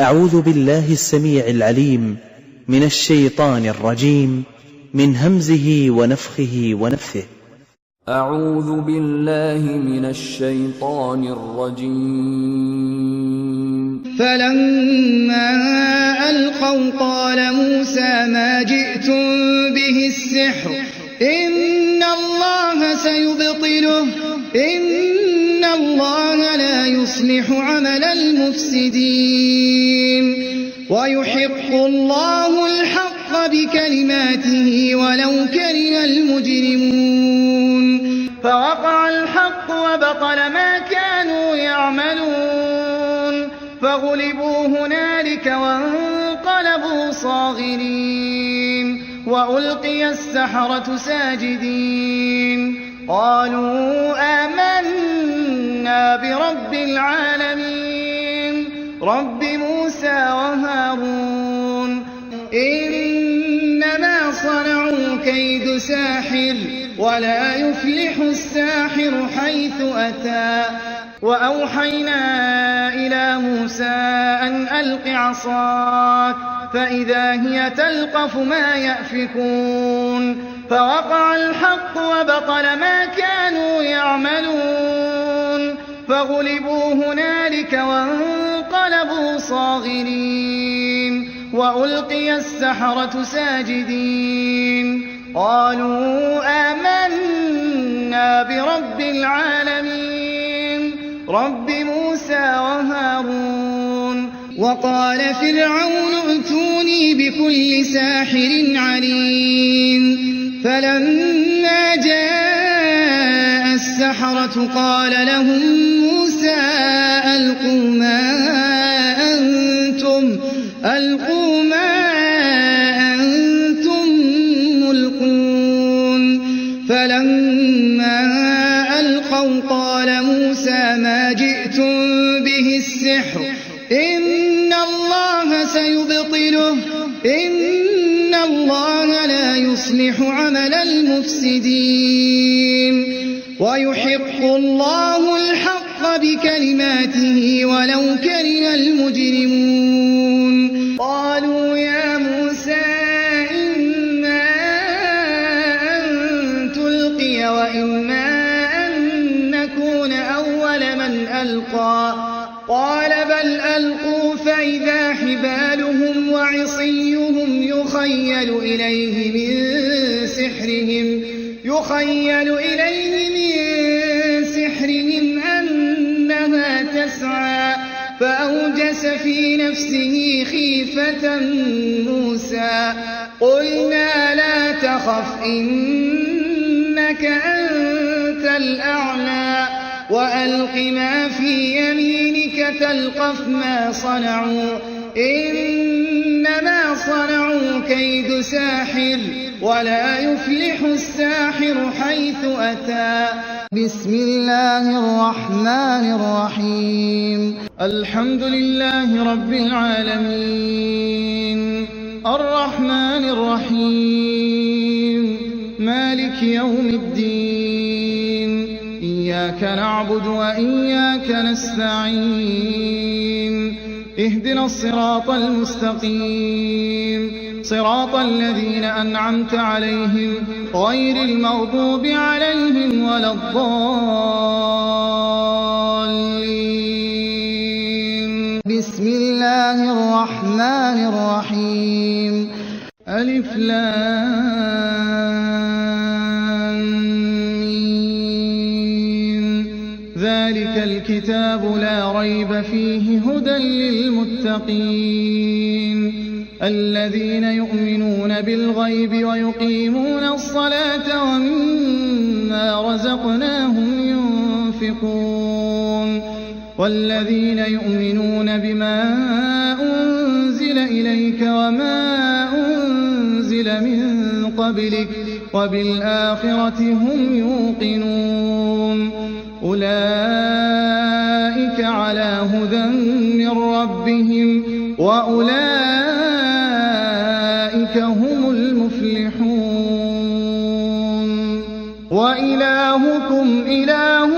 أعوذ بالله السميع العليم من الشيطان الرجيم من همزه ونفخه ونفثه. أعوذ بالله من الشيطان الرجيم. فلما ألقوا قال موسى ما جئتم به السحر إن الله سيبطله إن الله لا يصلح عمل المفسدين ويحق الله الحق بكلماته ولو كره المجرمون. فوقع الحق وبطل ما كانوا يعملون فغلبوا هنالك وانقلبوا صاغرين وألقي السحرة ساجدين قالوا آمنا برب العالمين رب موسى وهارون إنما صنعوا كيد ساحر ولا يفلح الساحر حيث أتى. وأوحينا إلى موسى أن ألق عصاك فإذا هي تلقف ما يأفكون فوقع الحق وبطل ما كانوا يعملون فغلبوا هنالك وانقلبوا صاغرين وألقي السحرة ساجدين قالوا آمنا برب العالمين رب موسى وهارون. وقال فرعون ائتوني بكل ساحر عليم. فلما جاء السحرة قال لهم موسى ألقوا ما أنتم ملقون. فلما ألقوا قال موسى ما جئتم به السحر إن الله سيبطله إن الله لا يصلح عمل المفسدين ويحق الله الحق بكلماته ولو كره المجرمون. قالوا يا موسى إما أن تلقي وإما أن نكون أول من ألقى قال بل ألقوا فإذا حبالهم وعصيهم يخيل إليه من سحرهم أنها تسعى فأوجس في نفسه خيفة موسى قلنا لا تخف إنك أنت الأعلى وألق ما في يمينك تلقف ما صنعوا إنما صنعوا كيد ساحر ولا يفلح الساحر حيث أتى. بسم الله الرحمن الرحيم. الحمد لله رب العالمين الرحمن الرحيم مالك يوم الدين إياك نعبد وإياك نستعين اهدنا الصراط المستقيم صراط الذين أنعمت عليهم غير المغضوب عليهم ولا الضالين. بسم الله الرحمن الرحيم ألف لام ميم ذلك الكتاب لا ريب فيه هدى للمتقين الذين يؤمنون بالغيب ويقيمون الصلاة ومما رزقناهم ينفقون والذين يؤمنون بما أنزل إليك وما أنزل من قبلك وبالآخرة هم يوقنون أولئك على هدى من ربهم وأولئك هم المفلحون. وإلهكم إله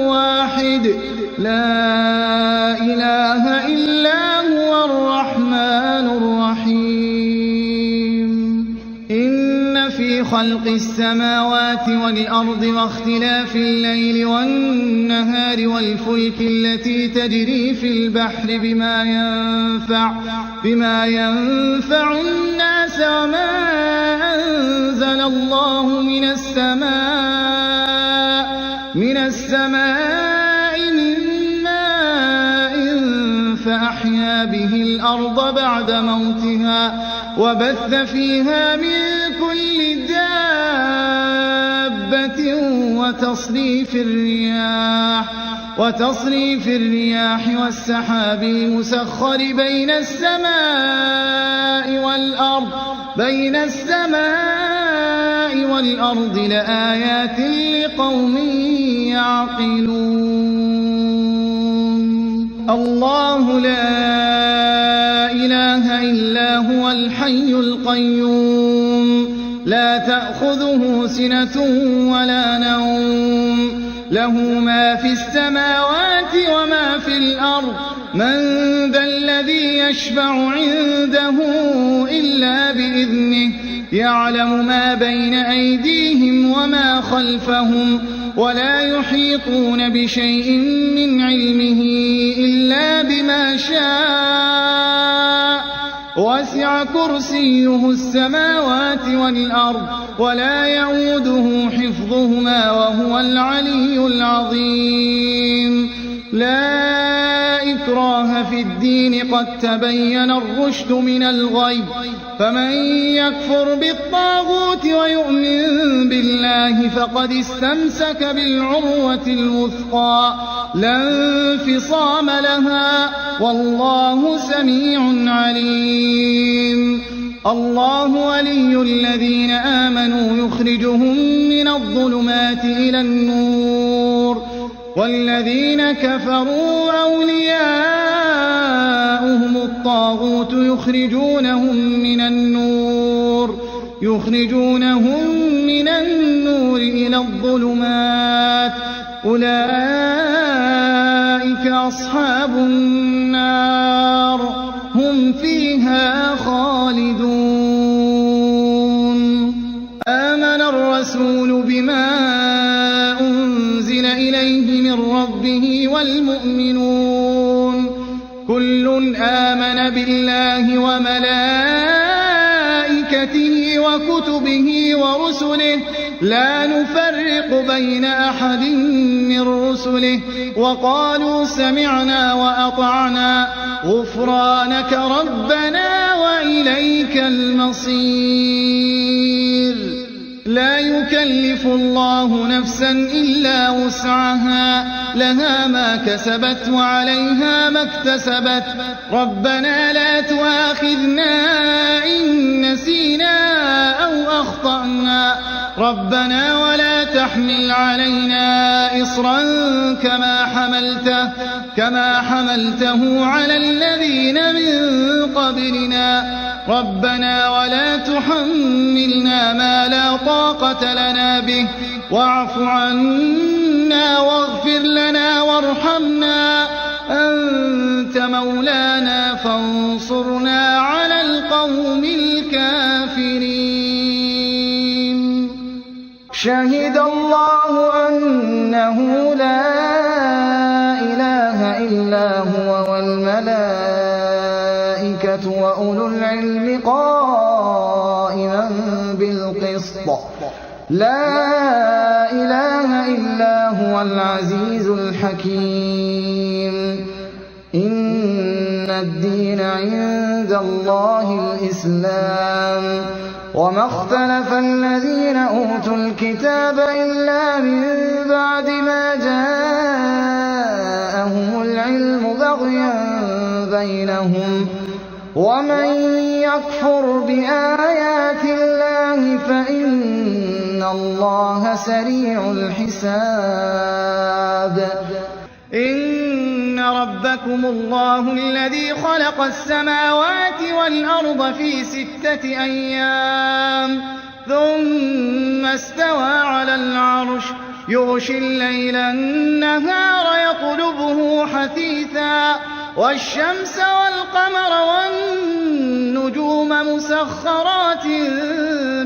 واحد لا إله إلا هو في خلق السماوات والأرض واختلاف الليل والنهار والفلك التي تجري في البحر بما ينفع الناس وما أنزل الله من السماء من ماء فأحيا به الأرض بعد موتها وبث فيها من كل دابة وتصريف الرياح والسحاب المسخر بين السماء والأرض لآيات لقوم يعقلون الله لا إله إلا هو الحي القيوم لا تأخذه سنة ولا نوم له ما في السماوات وما في الأرض من ذا الذي يشفع عنده إلا بإذنه يعلم ما بين أيديهم وما خلفهم ولا يحيطون بشيء من علمه إلا بما شاء وسع كرسيه السماوات والأرض ولا يؤوده حفظهما وهو العلي العظيم لا إكراه في الدين قد تبين الرشد من الغي فمن يكفر بالطاغوت ويؤمن بالله فقد استمسك بالعروة الوثقى لا انفصام لها والله سميع عليم الله ولي الذين آمنوا يخرجهم من الظلمات إلى النور والذين كفروا أولياؤهم الطاغوت يخرجونهم من النور إلى الظلمات أولئك أصحاب النار هم فيها خالدون آمن الرسول بما أنزل إليه من ربه والمؤمنون كل آمن بالله وملائكته وكتبه ورسله لا نفرق بين أحد من رسله وقالوا سمعنا وأطعنا غفرانك ربنا وإليك المصير لا يكلف الله نفسا إلا وسعها لها ما كسبت وعليها ما اكتسبت ربنا لا تؤاخذنا إن نسينا أو أخطأنا ربنا ولا تحمل علينا إصرا كما حملته على الذين من قبلنا ربنا ولا تحملنا ما لا طاقة لنا به واعف عنا واغفر لنا وارحمنا أنت مولانا فانصرنا على القوم الكافرين شهد الله أنه لا إله إلا هو والملائكة وأولو العلم قائما بالقسط لا إله إلا هو العزيز الحكيم إن الدين عند الله الإسلام وما اختلف الذين أوتوا الكتاب إلا من بعد ما جاءهم العلم بغيا بينهم ومن يكفر بآيات الله فإن الله سريع الحساب إن ربكم الله الذي خلق السماوات والأرض في 6 أيام ثم استوى على العرش يغشي الليل النهار يطلبه حثيثا والشمس والقمر والنجوم مسخرات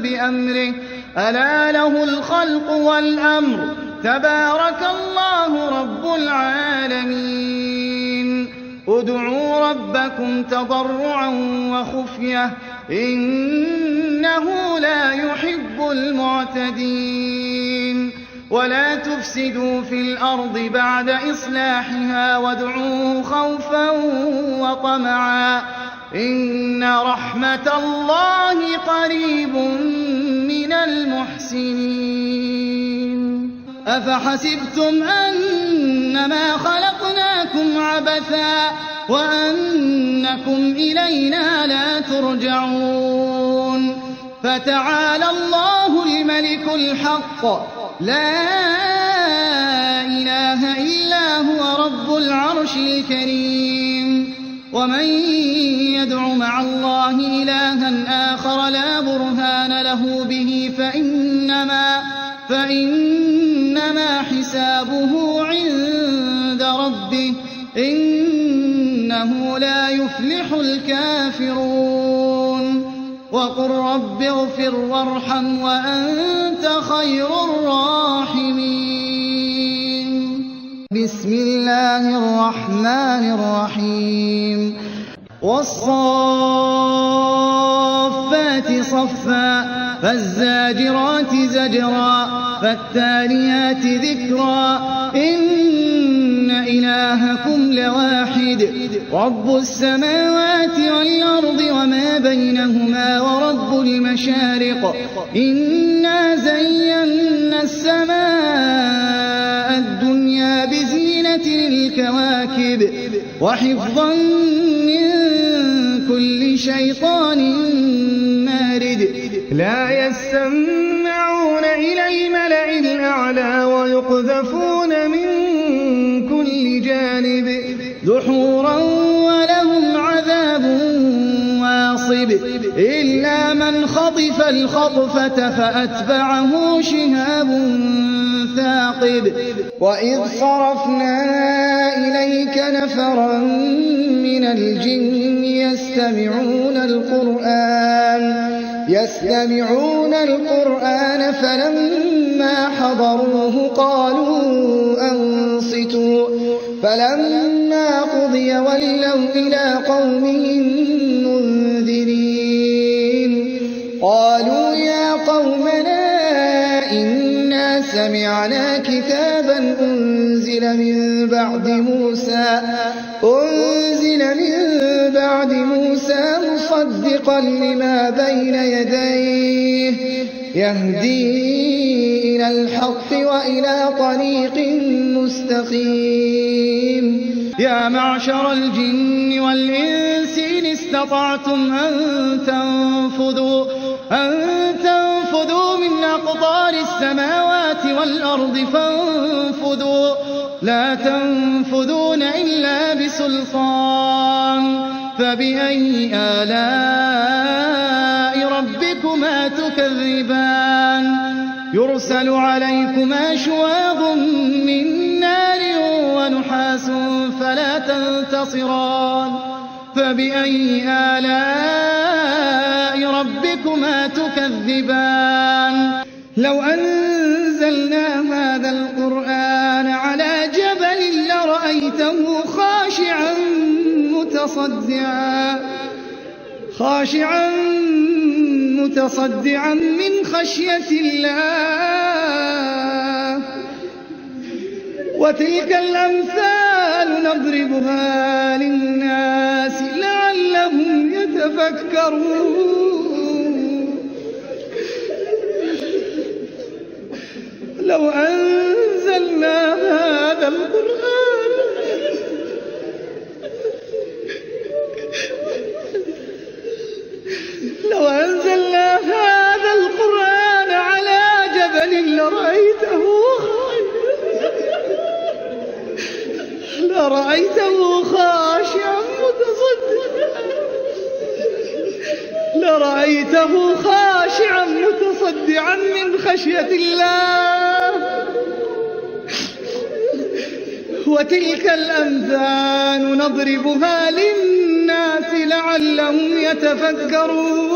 بأمره ألا له الخلق والأمر تبارك الله رب العالمين ادعوا ربكم تضرعا وخفية إنه لا يحب المعتدين ولا تفسدوا في الأرض بعد إصلاحها وادعوه خوفا وطمعا إن رحمة الله قريب من المحسنين أفحسبتم أنما خلقناكم عبثا وأنكم إلينا لا ترجعون فتعالى الله الملك الحق لا إله إلا هو رب العرش الكريم ومن يدع مع الله إلها آخر لا برهان له به فإنما حسابه عند ربه إنه لا يفلح الكافرون وقل رب اغفر وارحم وأنت خير الراحمين بسم الله الرحمن الرحيم والصافات صفا فالزاجرات زجرا فالتاليات ذكرا إن إلهكم لواحد رب السماوات والأرض وما بينهما ورب المشارق إنا زينا السماء الدنيا بزينة الكواكب وحفظا من كل شيطان مارد لا يستمعون إلى الملأ الأعلى ويقذفون من كل جانب دحورا ولهم عذاب واصب إلا من خطف الخطفة فأتبعه شهاب ثاقب وإذ صرفنا إليك نفرا من الجن يستمعون القرآن فلما حضروه قالوا أنصتوا فلما قضي ولوا إلى قومهم منذرين قالوا يا قومنا إنا سمعنا كتابا أنزل من بعد موسى مصدقا لما بين يديه يهدي إلى الحق وإلى طريق مستقيم يا معشر الجن والإنس إن استطعتم أن تنفذوا من أقطار السماوات والأرض فانفذوا لا تنفذون إلا بسلطان فبأي آلاء ربكما تكذبان يرسل عليكما شواظ من نار ونحاس فلا تنتصران فبأي آلاء ربكما تكذبان لو أنزلنا هذا القرآن على جبل لرأيته خاشعا متصدعا من خشية الله وتلك الأمثال نضربها للناس لعلهم يتفكرون لو أنزلنا هذا القرآن على جبل لرأيته خاشعا متصدعا من خشية الله وتلك الأمثال نضربها للناس لعلهم يتفكرون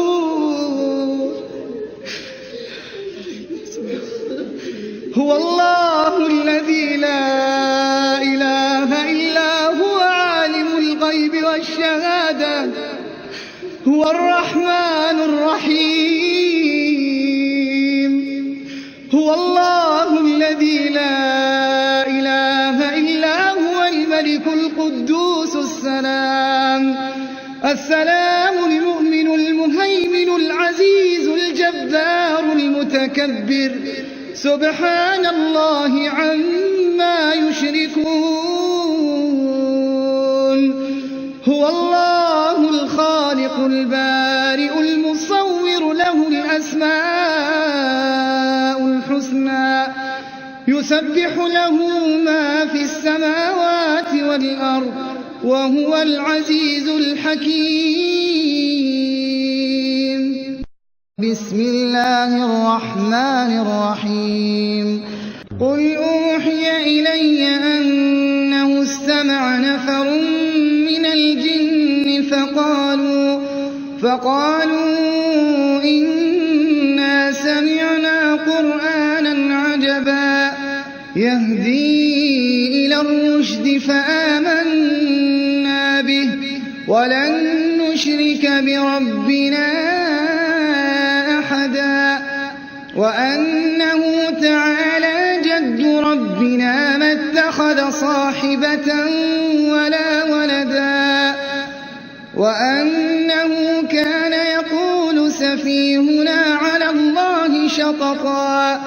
هو الله الذي لا إله إلا هو عالم الغيب والشهادة هو الرحمن الرحيم هو الله الذي لا إله إلا هو الملك القدوس السلام المؤمن المهيمن العزيز الجبار المتكبر سبحان الله عما يشركون هو الله الخالق البارئ المصور له الأسماء الحسنى يسبح له ما في السماوات والأرض وهو العزيز الحكيم بسم الله الرحمن الرحيم قل أوحي إلي أنه استمع نفر من الجن فقالوا إنا سمعنا قرآنا عجبا يهدي إلى الرشد فآمنا به ولن نشرك بربنا أحدا وأنه تعالى جد ربنا ما اتخذ صاحبة ولا ولدا وأنه كان يقول سفيهنا على الله شططا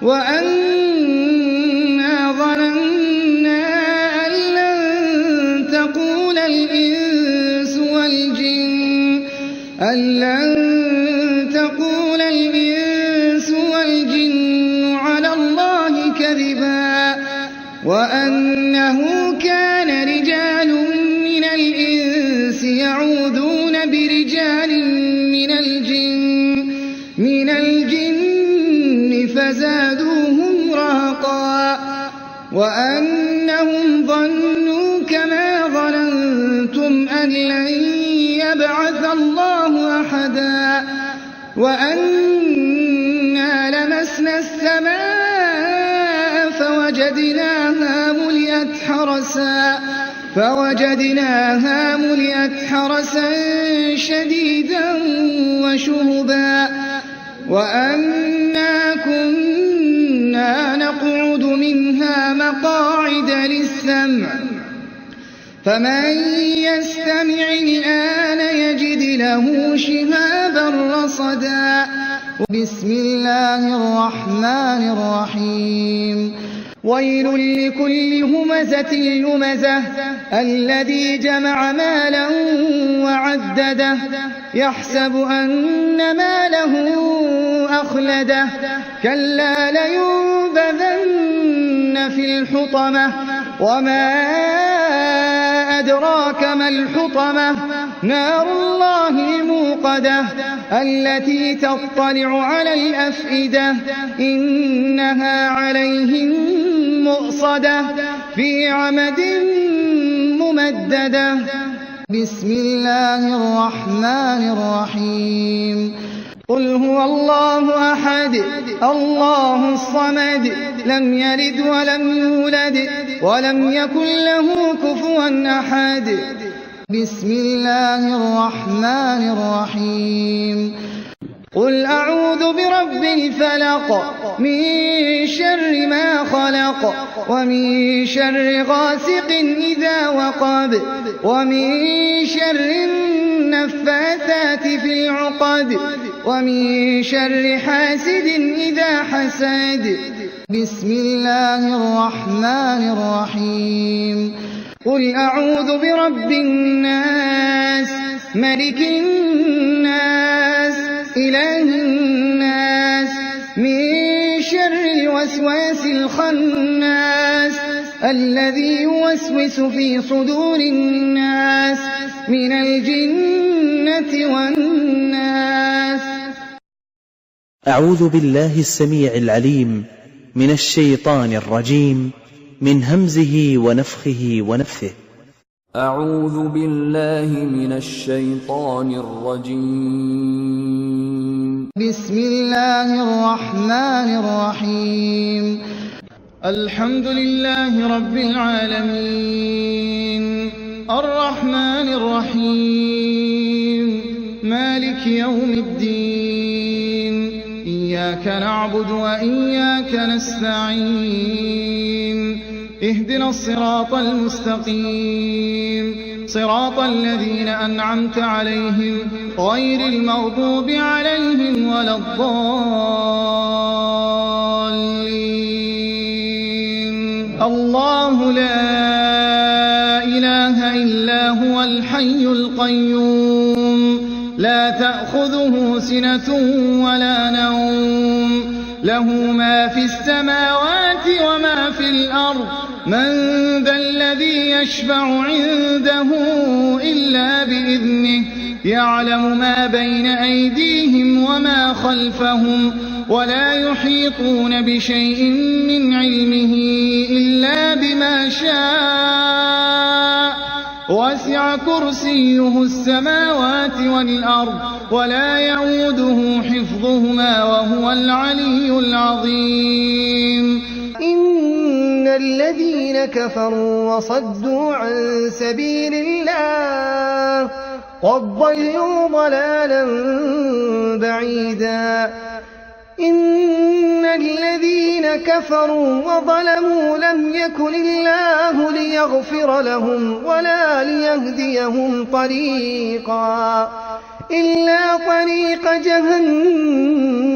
وأنا ظننا أن لن تقول الإنس والجن على الله كذبا وأنه كان رجال من الإنس يعوذون برجال من الجن فزادوهم رهقا وأنهم ظنوا كما ظننتم أن لن يبعث الله أحدا وأنا لمسنا السماء فوجدناها ملئت حرسا شديدا وشهبا وأنا كنا نقعد منها مقاعد للسمع فمن يستمع الآن يجد له شهابا رصدا بسم الله الرحمن الرحيم ويل لكل همزة لمزة الذي جمع مالا وعدده يحسب أن ماله أخلده كلا لينبذن في الحطمة وما أدراك ما الحطمة نار الله الموقدة التي تطلع على الأفئدة إنها عليهم مؤصدة في عمد ممددة بسم الله الرحمن الرحيم قل هو الله أحد الله الصمد لم يلد ولم يولد ولم يكن له كفوا أحد بسم الله الرحمن الرحيم قل أعوذ برب الفلق من شر ما خلق ومن شر غاسق إذا وقب ومن شر النفاثات في العقد ومن شر حاسد إذا حسد بسم الله الرحمن الرحيم قل أعوذ برب الناس ملك الناس إله الناس من شر الوسواس الخناس الذي يوسوس في صدور الناس من الجنة والناس أعوذ بالله السميع العليم من الشيطان الرجيم من همزه ونفخه ونفثه أعوذ بالله من الشيطان الرجيم بسم الله الرحمن الرحيم الحمد لله رب العالمين الرحمن الرحيم مالك يوم الدين إياك نعبد وإياك نستعين اهدنا الصراط المستقيم صراط الذين أنعمت عليهم غير المغضوب عليهم ولا الضالين. الله لا إله إلا هو الحي القيوم لا تأخذه سنة ولا نوم له ما في السماوات وما في الأرض من ذا الذي يشفع عنده إلا بإذنه يعلم ما بين أيديهم وما خلفهم ولا يحيطون بشيء من علمه إلا بما شاء وسع كرسيه السماوات والأرض ولا يئوده حفظهما وهو العلي العظيم. إن الذين كفروا وصدوا عن سبيل الله قد ضلوا ضلالا بعيدا. إن الذين كفروا وظلموا لم يكن الله ليغفر لهم ولا ليهديهم طريقا إلا طريق جهنم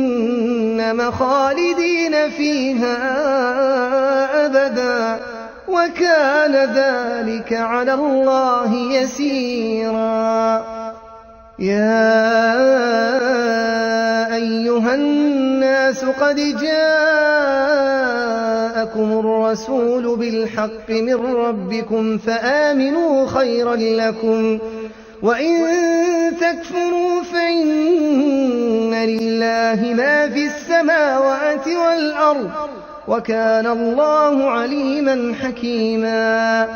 خالدين فيها أبدا وكان ذلك على الله يسيرا. يا أيها الناس قد جاءكم الرسول بالحق من ربكم فآمنوا خيرا لكم وإن تكفروا فإن لله ما في السماوات والأرض وكان الله عليما حكيما.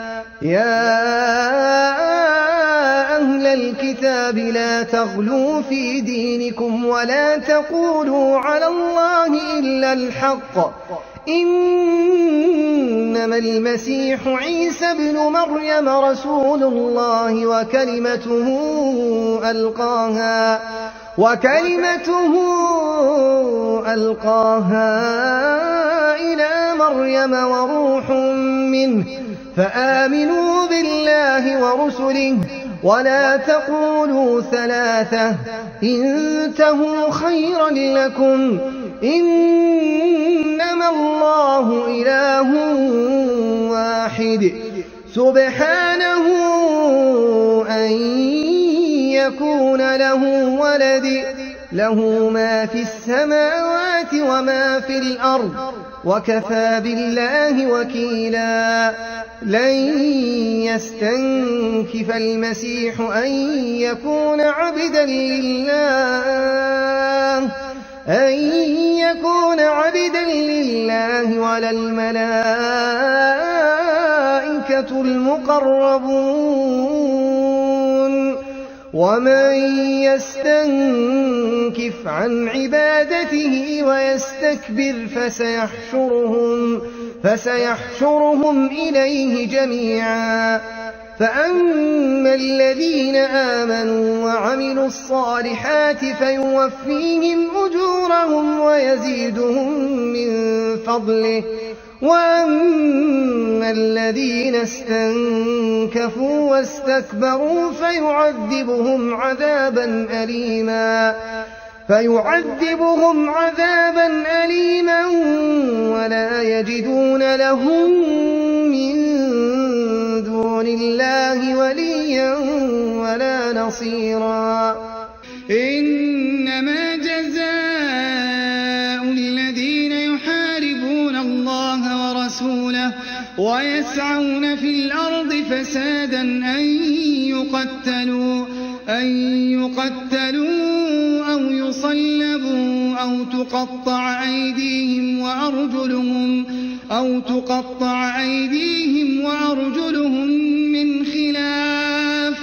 يا أهل الكتاب لا تغلوا في دينكم ولا تقولوا على الله إلا الحق إنما المسيح عيسى ابن مريم رسول الله وكلمته ألقاها إلى مريم وروح منه فآمنوا بالله ورسله ولا تقولوا ثلاثة انتهوا خيرا لكم إنما الله إله واحد سبحانه أن يكون له ولد له ما في السماوات وما في الأرض وكفى بالله وكيلا. لن يستنكف المسيح أن يكون عبدا لله ولا الملائكة المقربون ومن يستنكف عن عبادته ويستكبر فسيحشرهم إليه جميعا. فأما الذين آمنوا وعملوا الصالحات فيوفيهم أجورهم ويزيدهم من فضله وأما الذين استنكفوا واستكبروا فيعذبهم عذابا أليما ولا يجدون لهم من دون الله وليا ولا نصيرا. إنما جزاء الذين يحاربون الله ورسوله ويسعون في الأرض فسادا أن يقتلوا أو يصلبوا أو تقطع أيديهم وأرجلهم من خلاف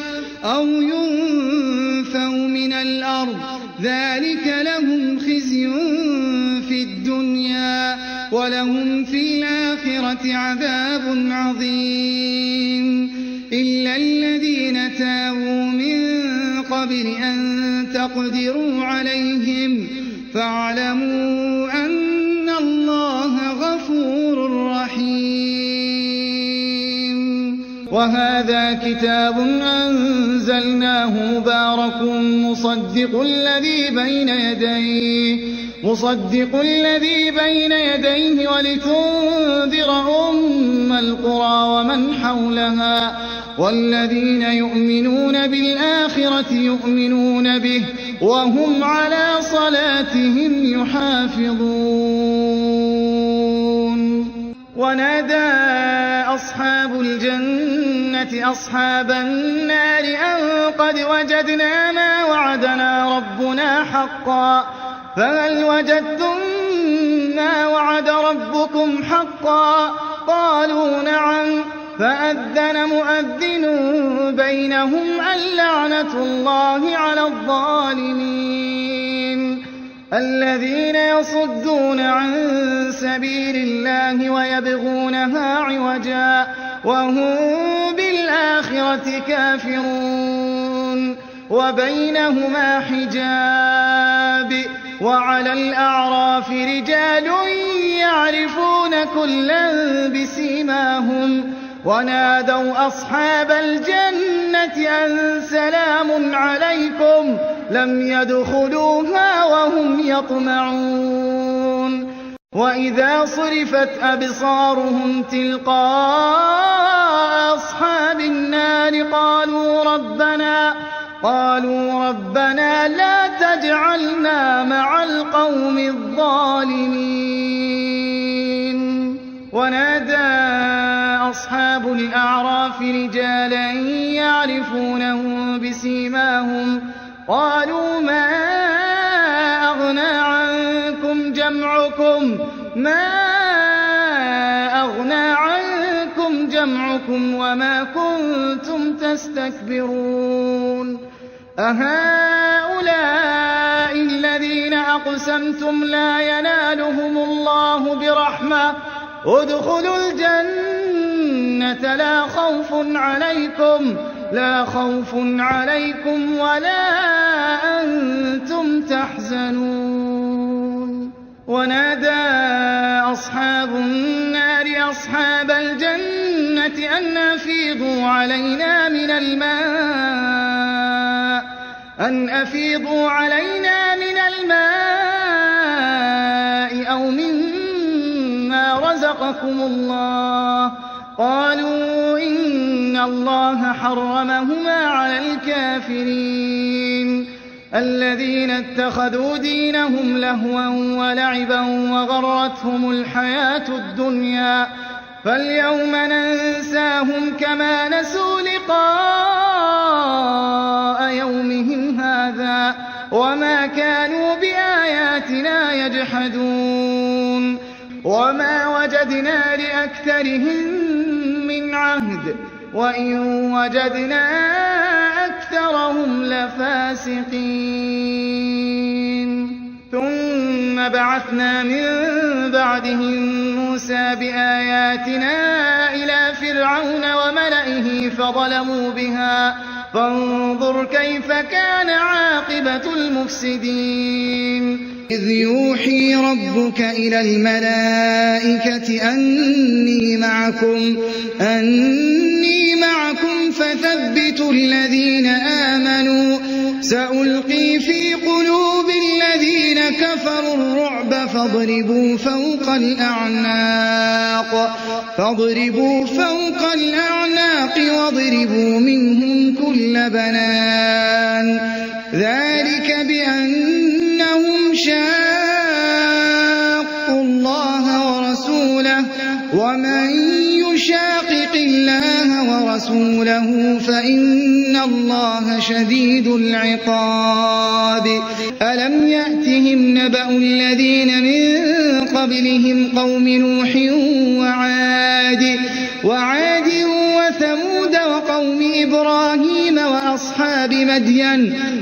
أو ينفوا من الأرض ذلك لهم خزي في الدنيا ولهم في الآخرة الآخرة عذاب عظيم إلا الذين تابوا من قبل أن تقدروا عليهم فاعلموا أن الله غفور رحيم. وهذا كتاب أنزلناه مبارك مصدق الذي بين يديه ولتنذر أم القرى ومن حولها والذين يؤمنون بالآخرة يؤمنون به وهم على صلاتهم يحافظون. ونادى أصحاب الجنة أصحاب النار أن قد وجدنا ما وعدنا ربنا حقا فهل وجدتم ما وعد ربكم حقا قالوا نعم فأذن مؤذن بينهم اللعنة الله على الظالمين الذين يصدون عن سبيل الله ويبغونها عوجا وهم بالآخرة كافرون وبينهما حجاب وعلى الأعراف رجال يعرفون كلا بسيماهم ونادوا أصحاب الجنة أن سلام عليكم لم يدخلوها وهم يطمعون. وإذا صرفت أبصارهم تلقاء أصحاب النار قالوا ربنا لا تجعلنا مع القوم الظالمين. ونادى أصحاب الأعراف رجالا يعرفونهم بسيماهم قالوا ما أغنى عنكم جمعكم وما كنتم تستكبرون أهؤلاء الذين أقسمتم لا ينالهم الله برحمة ادخلوا الجنة لا خوف عليكم ولا أنتم تحزنون. ونادى أصحاب النار أصحاب الجنة أن أفيضوا علينا من الماء أو مما رزقكم الله قالوا إن الله حرمهما على الكافرين الذين اتخذوا دينهم لهوا ولعبا وغرتهم الحياة الدنيا فاليوم ننساهم كما نسوا لقاء يومهم هذا وما كانوا بآياتنا يجحدون وما وجدنا لأكثرهم من عهد وإن وجدنا أكثرهم لفاسقين. ثم بعثنا من بعدهم موسى بآياتنا إلى فرعون وملئه فظلموا بها فانظر كيف كان عاقبة المفسدين. إذ يوحي ربك إلى الملائكة أني معكم فثبتوا الذين آمنوا سألقي في قلوب الذين كفروا الرعب فاضربوا فوق الأعناق واضربوا منهم كل بنان ذلك بأنهم شاقوا الله ورسوله ومن يشاقق الله ورسوله فإن الله شديد العقاب. ألم يأتهم نبأ الذين من قبلهم قوم نوح وعاد وثمود وقوم إبراهيم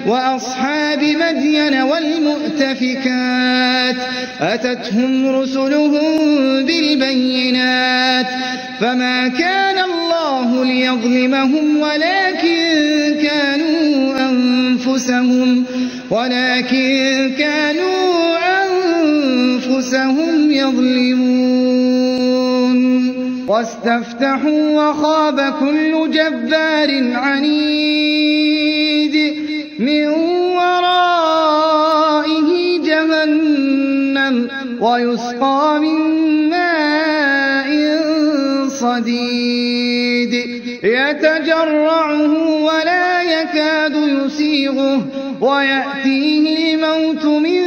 وأصحاب مدين والمؤتفكات أتتهم رسلهم بالبينات فما كان الله ليظلمهم ولكن كانوا أنفسهم يظلمون واستفتحوا وخاب كل جبار عنيد من ورائه جهنم ويسقى من ماء صديد يتجرعه ولا يكاد يسيغه ويأتيه الموت من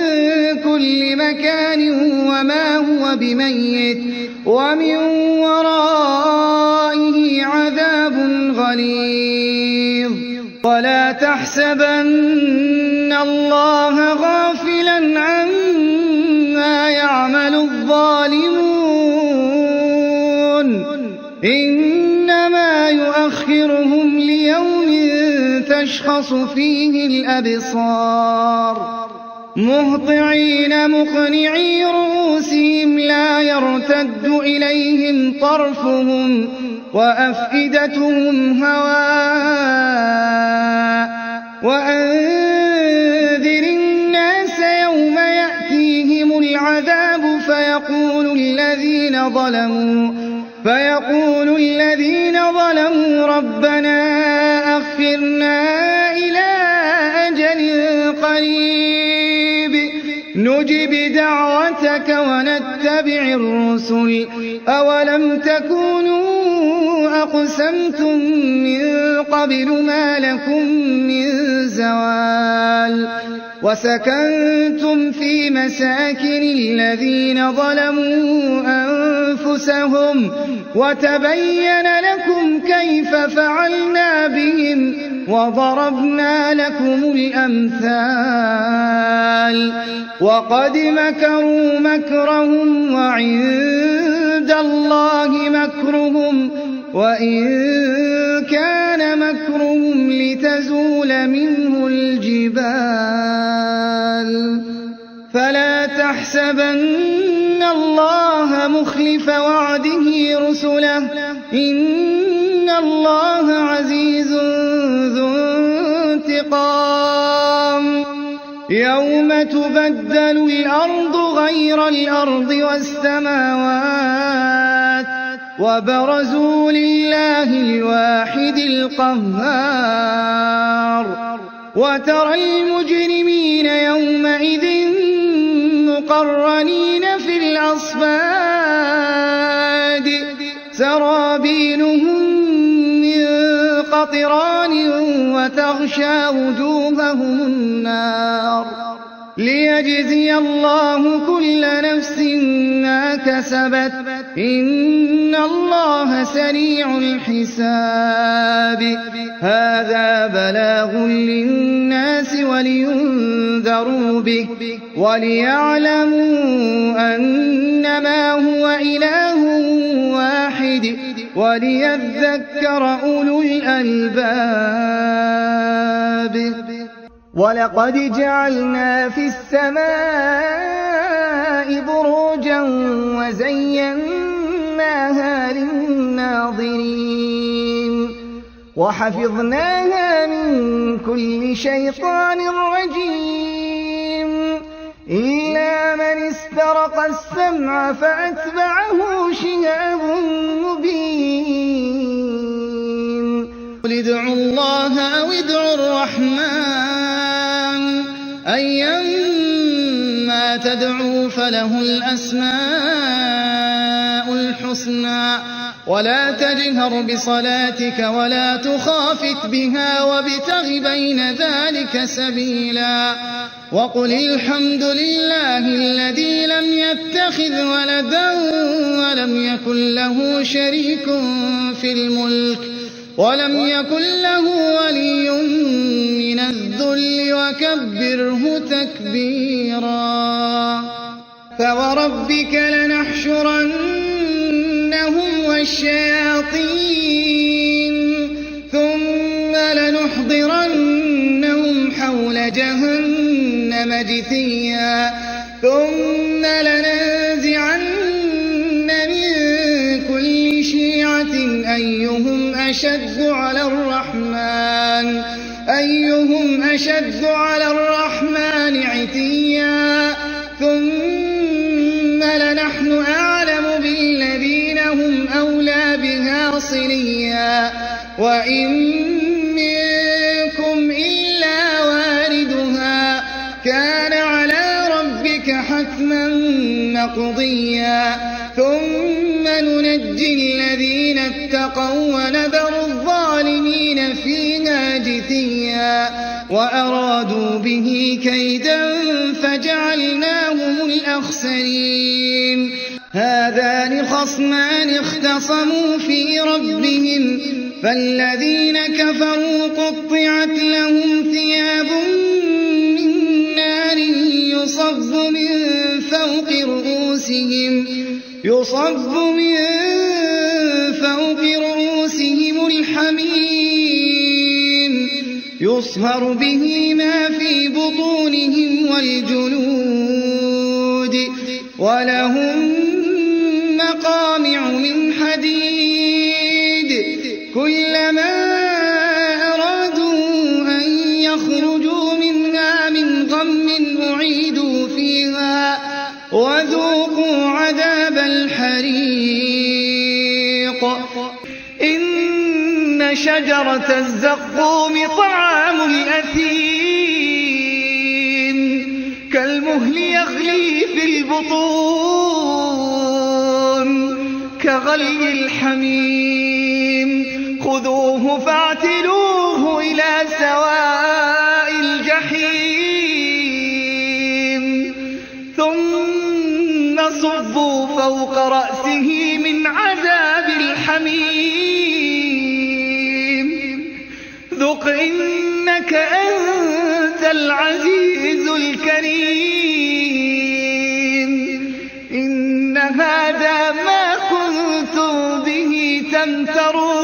كل مكان وما هو بميت ومن ورائه عذاب غليظ ولا تحسبن الله غافلا عما يعمل الظالمون إنما يؤخرهم ليوم تشخص فيه الأبصار مهطعين مقنعي رؤوسهم لا يرتد إليهم طرفهم وأفئدتهم هواء وأنذر الناس يوم يأتيهم العذاب فيقول الذين ظلموا ربنا أخرنا إلى أجل قريب نجب دعوتك ونتبع الرسل أولم تكونوا أقسمتم من قبل ما لكم من زوال وسكنتم في مساكن الذين ظلموا أنفسهم وتبين لكم كيف فعلنا بهم وضربنا لكم الأمثال وقد مكروا مكرهم وعند الله مكرهم وإن كان مكرهم لتزول منه الجبال فلا تحسبن الله مخلف وعده رسله إن الله عزيز ذو انتقام يوم تبدل الأرض غير الأرض والسماوات وبرزوا لله الواحد القهار وترى المجرمين يومئذ مقرنين في الأصفاد سرابيلهم من قطران وتغشى وجوههم النار ليجزي الله كل نفس ما كسبت إن الله سريع الحساب هذا بلاغ للناس ولينذروا به وليعلموا أنما هو إله واحد وليذكر أولو الألباب ولقد جعلنا في السماء بروجا وزيناها للناظرين وحفظناها من كل شيطان رجيم إلا من استرق السمع فأتبعه شهاب مبين قل ادعوا الله أو ادعوا الرحمن أيما تدعوا فله الأسماء الحسنى ولا تجهر بصلاتك ولا تخافت بها وابتغ بين ذلك سبيلا وقل الحمد لله الذي لم يتخذ ولدا ولم يكن له شريك في الملك ولم يكن له ولي من الذل وكبره تكبيرا فوربك لنحشرنهم والشياطين ثم لنحضرنهم حول جهنم جثيا ثم لننزعن من كل شيعة أيهم أشد على الرحمن عتيا ثم لنحن أعلم بالذين هم أولى بها صليا وإن منكم إلا واردها كان على ربك حتما مقضيا ثم ننجي الذين اتقوا ونذر الظالمين فيها جثيا وأرادوا به كيدا فجعلناهم الأخسرين هذان خصمان اختصموا في ربهم فالذين كفروا قطعت لهم ثياب من نار يصب من فوق رؤوسهم الحميم يصهر به ما في بطونهم والجلود ولهم مقامع من حديد كلما أرادوا أن يخرجوا منها من غم أعيدوا فيها وذوقوا عذاب الحريق إن شجرة الزقوم طعام الأثيم كالمهل يغلي في البطون كغلي الحميم خذوه فاعتلوه إلى سواء الجحيم ثم صبوا فوق رأسه من عذاب الحميم ذق إنك أنت العزيز الكريم إن هذا ما كنتم به تمترون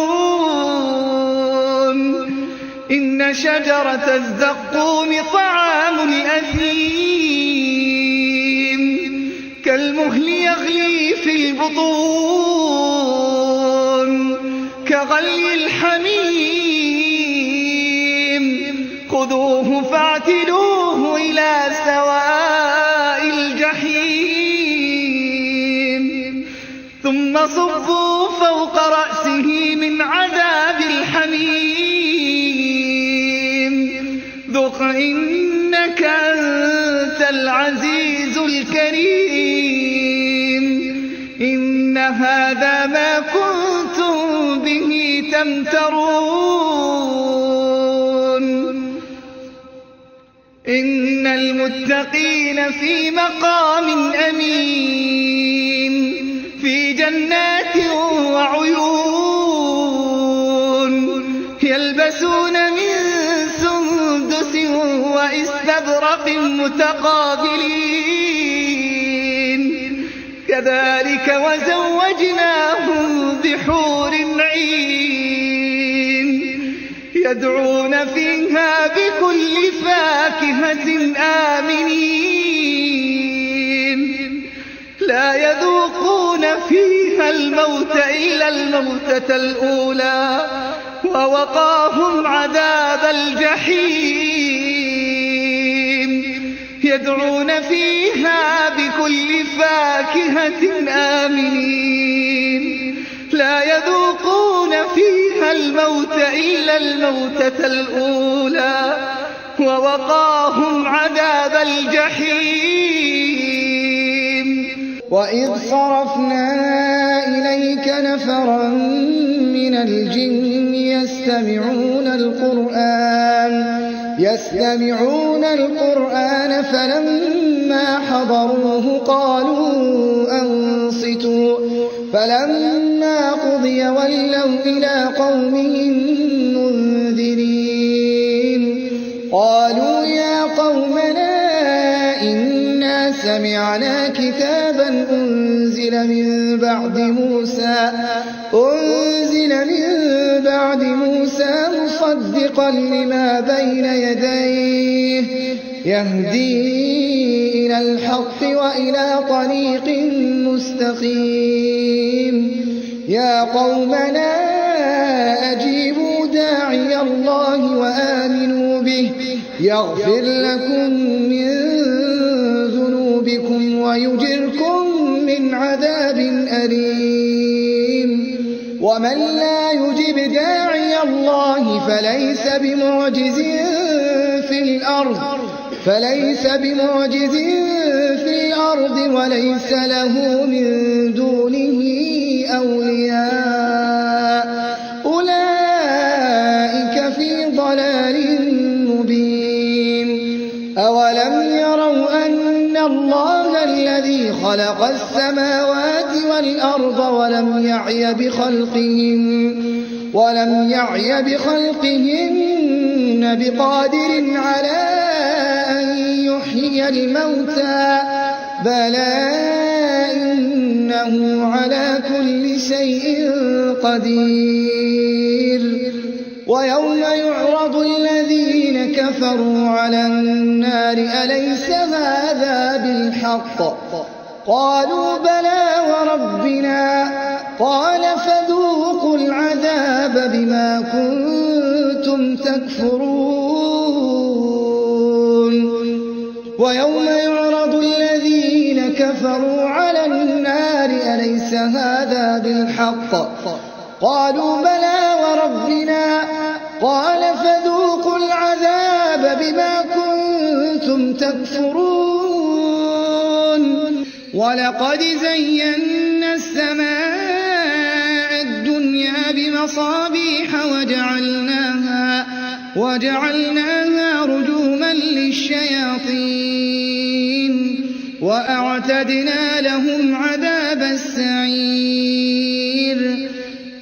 إن شجرة الزقوم طعام الأثيم كالمهل يغلي في البطون كغلي الحميم خذوه فاعتلوه إلى سواء الجحيم ثم صبوا فوق رأسه من عذاب الحميم ذق إنك أنت العزيز الكريم إن هذا ما كنتم به تمترون إن المتقين في مقام أمين في جنات وعيون يلبسون من سندس وإستبرق متقابلين كذلك وزوجناهم بحور عين يدعون فيها بكل فاكهة آمنين لا يذوقون فيها الموت إلا الموتة الأولى ووقاهم عذاب الجحيم يدعون فيها بكل فاكهة آمنين لا يذوقون فيها الموت إلا الموتة الأولى ووقاهم عذاب الجحيم وإذ صرفنا إليك نفرا من الجن يستمعون القرآن فلما حضروه قالوا أنصتوا فلما قضي ولوا إلى قومهم منذرين قالوا يا قومنا إنا سمعنا كتابا أنزل من بعد موسى مصدقا لما بين يديه يهدي إلى الحق وإلى طريق مستقيم يا قومنا أجيبوا داعي الله وآمنوا به يغفر لكم من ذنوبكم ويجركم من عذاب أليم ومن لا يجب داعي الله فليس بمعجز في الأرض وليس له من دونه أولياء أولئك في ضلال مبين أولم يروا أن الله الذي خلق السماوات والأرض ولم يعي بخلقهن بقادر على أن يحيي الموتى بلى إنه على كل شيء قدير ويوم يعرض الذين كفروا على النار أليس هذا بالحق قالوا بلى وربنا قال فذوقوا العذاب بما كنتم تكفرون ويوم يعرض الذين كفروا على النار أليس هذا بالحق قالوا بلى وربنا قال فذوقوا العذاب بما كنتم تكفرون ولقد زينا السماء الدنيا بمصابيح وجعلناها رجوما للشياطين وأعتدنا لهم عذاب السعير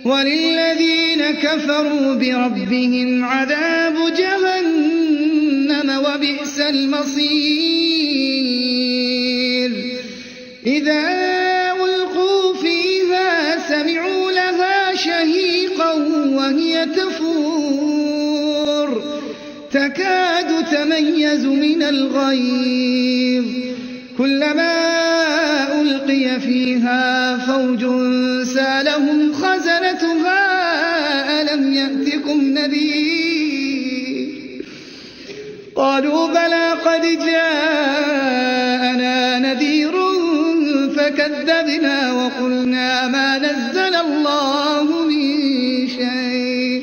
وللذين كفروا بربهم عذاب جهنم وبئس المصير إذا ألقوا فيها سمعوا لها شهيقا وهي تفور تكاد تميز من الغيظ كلما ألقي فيها فوج سالهم خزنتها ألم يأتكم نذير قالوا بلى قد جاءنا نذير فكذبنا وقلنا ما نزل الله من شيء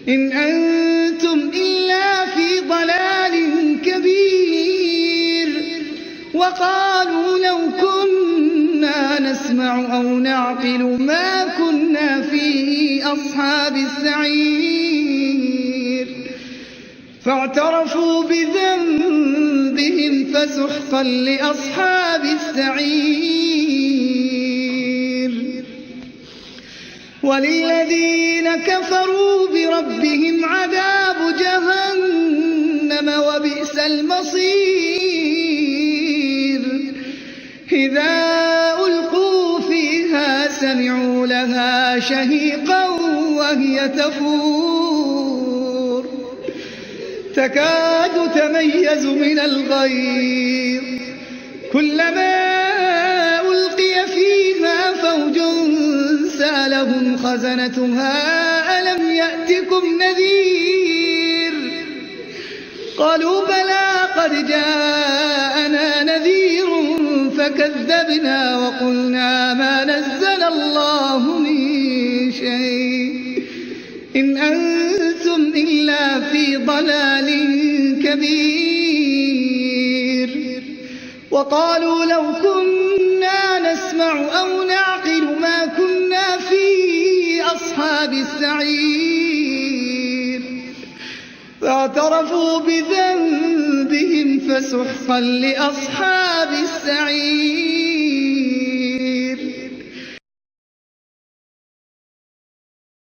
إن أنتم إلا في ضلال كبير وقالوا لو كنا نسمع أو نعقل ما كنا في أصحاب السعير فاعترفوا بذنبهم فسحقا لأصحاب السعير وللذين كفروا بربهم عذاب جهنم وبئس المصير إذا ألقوا فيها سمعوا لها شهيقا وهي تفور تكاد تميز من الغيظ كلما ألقي فيها فوج سالهم خزنتها ألم يأتكم نذير قالوا بلى قد جاءنا نذير فكذبنا وقلنا ما نزل الله من شيء إن أنتم إلا في ضلال كبير وقالوا لو كنا نسمع أو نعقل ما كنا في أصحاب السعير فاعترفوا بذنبهم فسحقا لأصحاب السعير